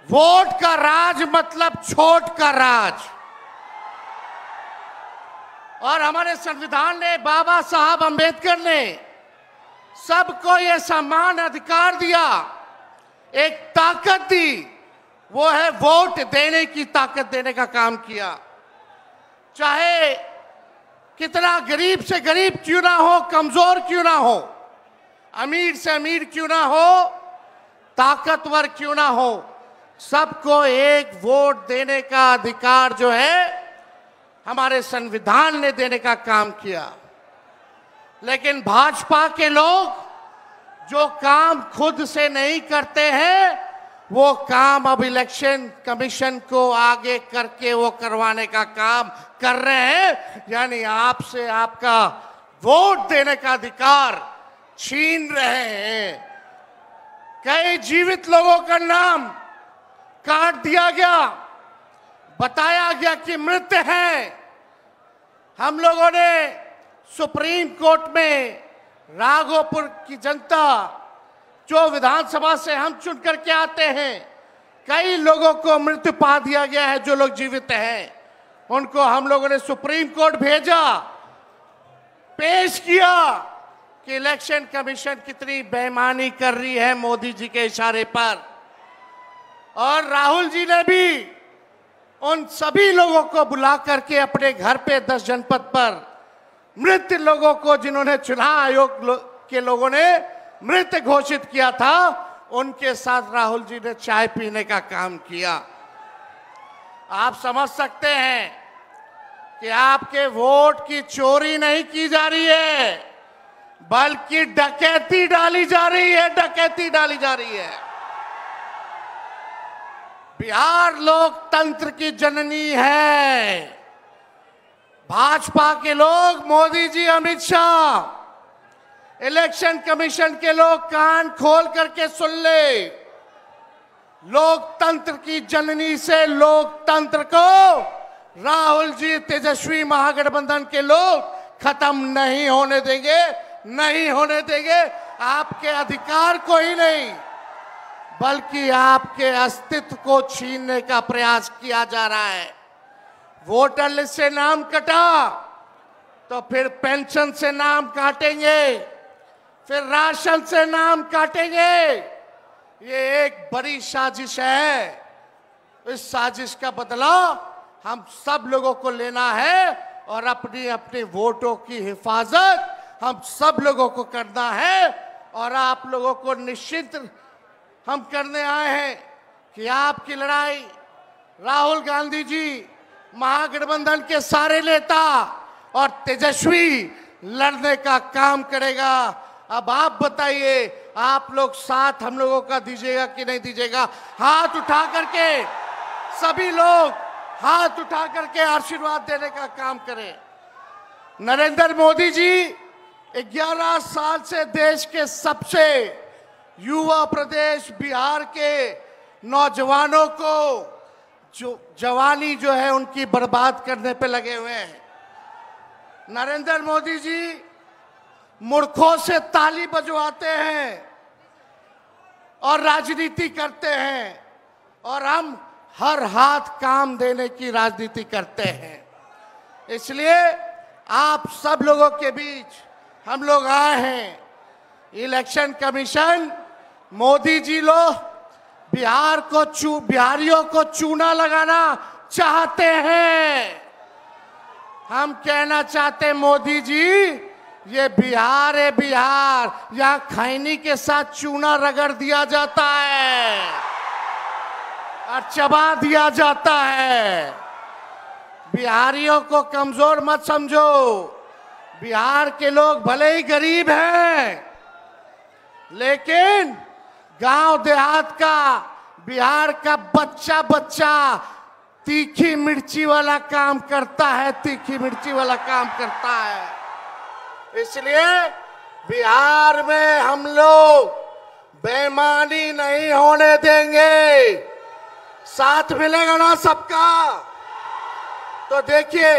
Vote का राज मतलब छोट का राज। और हमारे संविधान ने, बाबा साहब अंबेडकर ने सबको ये समान अधिकार दिया, एक ताकत दी, वो है वोट देने की ताकत देने का काम किया। चाहे कितना गरीब से गरीब क्यों ना हो, कमजोर क्यों ना हो, अमीर से अमीर क्यों ना हो, ताकतवर क्यों ना हो, सबको एक वोट देने का अधिकार जो है हमारे संविधान ने देने का काम किया। लेकिन भाजपा के लोग जो काम खुद से नहीं करते हैं, वो काम अब इलेक्शन कमीशन को आगे करके वो करवाने का काम कर रहे हैं। यानी आपसे आपका वोट देने का अधिकार छीन रहे हैं। कई जीवित लोगों का नाम काट दिया गया, बताया गया कि मृत हैं। हम लोगों ने सुप्रीम कोर्ट में राघोपुर की जनता, जो विधानसभा से हम चुन करके आते हैं, कई लोगों को मृत्यु पा दिया गया है। जो लोग जीवित हैं उनको हम लोगों ने सुप्रीम कोर्ट भेजा, पेश किया कि इलेक्शन कमीशन कितनी बेईमानी कर रही है मोदी जी के इशारे पर। और राहुल जी ने भी उन सभी लोगों को बुला करके अपने घर पे 10 जनपद पर मृत लोगों को, जिन्होंने चुनाव आयोग के लोगों ने मृत घोषित किया था, उनके साथ राहुल जी ने चाय पीने का काम किया। आप समझ सकते हैं कि आपके वोट की चोरी नहीं की जा रही है, बल्कि डकैती डाली जा रही है, डकैती डाली जा रही है। बिहार लोकतंत्र की जननी है। भाजपा के लोग, मोदी जी, अमित शाह, इलेक्शन कमीशन के लोग कान खोल करके सुन ले। लोकतंत्र की जननी से लोकतंत्र को राहुल जी, तेजस्वी महागठबंधन के लोग खत्म नहीं होने देंगे, नहीं होने देंगे। आपके अधिकार को ही नहीं, बल्कि आपके अस्तित्व को छीनने का प्रयास किया जा रहा है। वोटर लिस्ट से नाम कटा तो फिर पेंशन से नाम काटेंगे, फिर राशन से नाम काटेंगे। ये एक बड़ी साजिश है। इस साजिश का बदला हम सब लोगों को लेना है और अपनी अपने वोटों की हिफाजत हम सब लोगों को करना है। और आप लोगों को निश्चित हम करने आए हैं कि आपकी लड़ाई राहुल गांधी जी, महागठबंधन के सारे नेता और तेजस्वी लड़ने का काम करेगा। अब आप बताइए, आप लोग साथ हम लोगों का दीजिएगा कि नहीं दीजिएगा? हाथ उठा करके सभी लोग हाथ उठा करके आशीर्वाद देने का काम करें। नरेंद्र मोदी जी 11 साल से देश के सबसे युवा प्रदेश बिहार के नौजवानों को जो जवानी जो है उनकी बर्बाद करने पे लगे हुए हैं। नरेंद्र मोदी जी मूर्खों से ताली बजवाते हैं और राजनीति करते हैं, और हम हर हाथ काम देने की राजनीति करते हैं। इसलिए आप सब लोगों के बीच हम लोग आए हैं। इलेक्शन कमीशन, मोदी जी लोग बिहारियों को चूना लगाना चाहते हैं। हम कहना चाहते हैं, मोदी जी, ये बिहार है, बिहार, यहाँ खैनी के साथ चूना रगड़ दिया जाता है और चबा दिया जाता है। बिहारियों को कमजोर मत समझो। बिहार के लोग भले ही गरीब हैं, लेकिन गांव देहात का बिहार का बच्चा बच्चा तीखी मिर्ची वाला काम करता है, तीखी मिर्ची वाला काम करता है। इसलिए बिहार में हम लोग बेईमानी नहीं होने देंगे। साथ मिलेगा ना सबका? तो देखिए,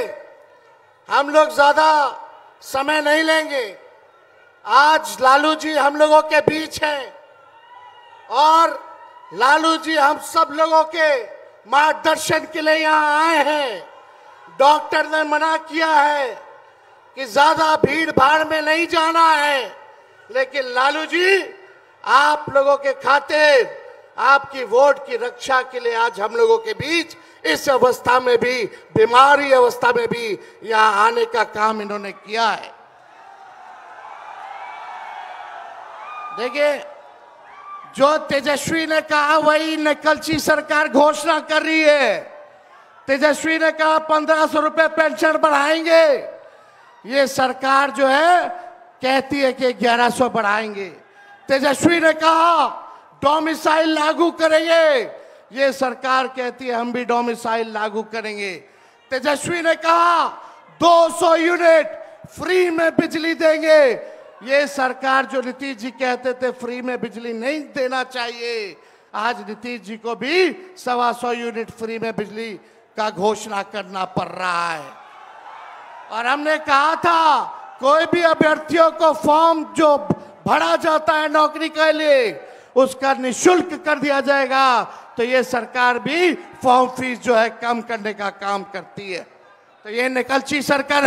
हम लोग ज्यादा समय नहीं लेंगे। आज लालू जी हम लोगों के बीच हैं और लालू जी हम सब लोगों के मार्गदर्शन के लिए यहाँ आए हैं। डॉक्टर ने मना किया है कि ज्यादा भीड़ भाड़ में नहीं जाना है, लेकिन लालू जी आप लोगों के खातिर, आपकी वोट की रक्षा के लिए आज हम लोगों के बीच इस अवस्था में भी, बीमारी अवस्था में भी यहाँ आने का काम इन्होंने किया है। देखिए, जो तेजस्वी ने कहा वही निकलची सरकार घोषणा कर रही है। तेजस्वी ने कहा 1500 रुपए पेंशन बढ़ाएंगे, ये सरकार जो है कहती है कि 1100 बढ़ाएंगे। तेजस्वी ने कहा डोमिसाइल लागू करेंगे, ये सरकार कहती है हम भी डोमिसाइल लागू करेंगे। तेजस्वी ने कहा 200 यूनिट फ्री में बिजली देंगे, ये सरकार जो नीतीश जी कहते थे फ्री में बिजली नहीं देना चाहिए, आज नीतीश जी को भी 125 यूनिट फ्री में बिजली का घोषणा करना पड़ रहा है। और हमने कहा था कोई भी अभ्यर्थियों को फॉर्म जो भरा जाता है नौकरी के लिए उसका निःशुल्क कर दिया जाएगा, तो ये सरकार भी फॉर्म फीस जो है कम करने का काम करती है। तो ये निकलची सरकार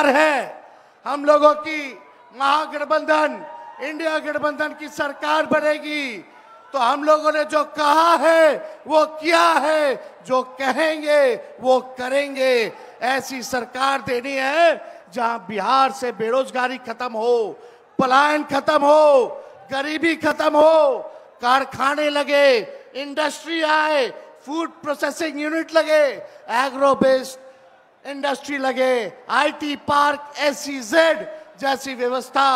है। हम लोगों की महागठबंधन, इंडिया गठबंधन की सरकार बनेगी तो हम लोगों ने जो कहा है वो किया है, जो कहेंगे वो करेंगे। ऐसी सरकार देनी है जहां बिहार से बेरोजगारी खत्म हो, पलायन खत्म हो, गरीबी खत्म हो, कारखाने लगे, इंडस्ट्री आए, फूड प्रोसेसिंग यूनिट लगे, एग्रो बेस्ड इंडस्ट्री लगे, आईटी पार्क, SEZ जैसी व्यवस्था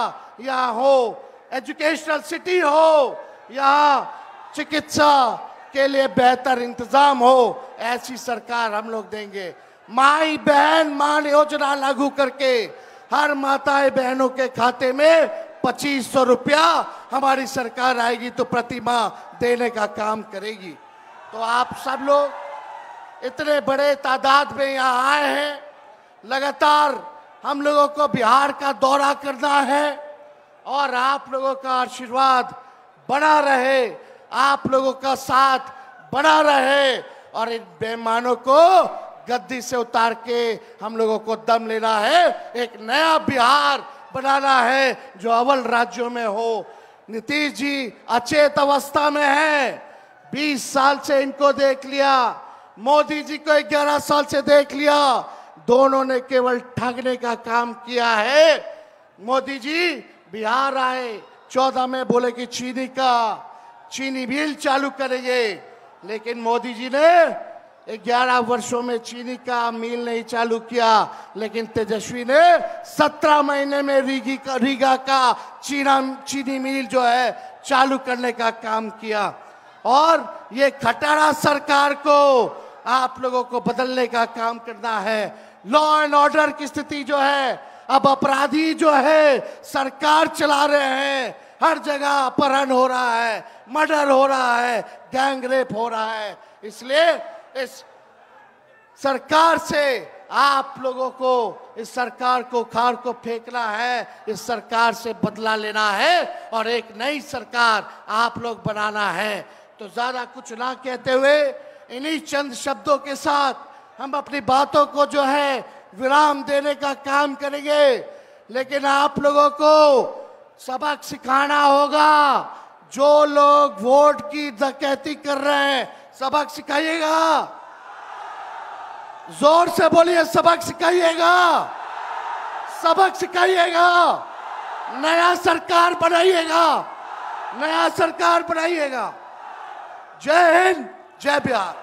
यहाँ हो, एजुकेशनल सिटी हो, यहाँ चिकित्सा के लिए बेहतर इंतजाम हो, ऐसी सरकार हम लोग देंगे। माई बहन मान योजना लागू करके हर माताएं बहनों के खाते में 2500 रुपया हमारी सरकार आएगी तो प्रति माह देने का काम करेगी। तो आप सब लोग इतने बड़े तादाद में यहाँ आए हैं, लगातार हम लोगों को बिहार का दौरा करना है और आप लोगों का आशीर्वाद बना रहे, आप लोगों का साथ बना रहे और इन बेईमानों को गद्दी से उतार के हम लोगों को दम लेना है, एक नया बिहार बनाना है जो अव्वल राज्यों में हो। नीतीश जी अचेत अवस्था में हैं, 20 साल से इनको देख लिया, मोदी जी को 11 साल से देख लिया, दोनों ने केवल ठगने का काम किया है। मोदी जी बिहार आए, 14 में बोले कि चीनी मिल चालू करेंगे, लेकिन मोदी जी ने 11 वर्षों में चीनी का मिल नहीं चालू किया, लेकिन तेजस्वी ने 17 महीने में रीगा का चीनी मिल जो है चालू करने का काम किया। और ये खटारा सरकार को आप लोगों को बदलने का काम करना है। लॉ एंड ऑर्डर की स्थिति जो है, अब अपराधी जो है सरकार चला रहे हैं, हर जगह अपहरण हो रहा है, मर्डर हो रहा है, गैंग रेप हो रहा है। इसलिए इस सरकार से आप लोगों को, इस सरकार को खार को फेंकना है, इस सरकार से बदला लेना है और एक नई सरकार आप लोग बनाना है। तो ज्यादा कुछ ना कहते हुए इन्हीं चंद शब्दों के साथ हम अपनी बातों को जो है विराम देने का काम करेंगे, लेकिन आप लोगों को सबक सिखाना होगा। जो लोग वोट की डकैती कर रहे हैं सबक सिखाइएगा, जोर से बोलिए, सबक सिखाइएगा, सबक सिखाइएगा, नया सरकार बनाइएगा, नया सरकार बनाइएगा। जय हिंद, जय बिहार।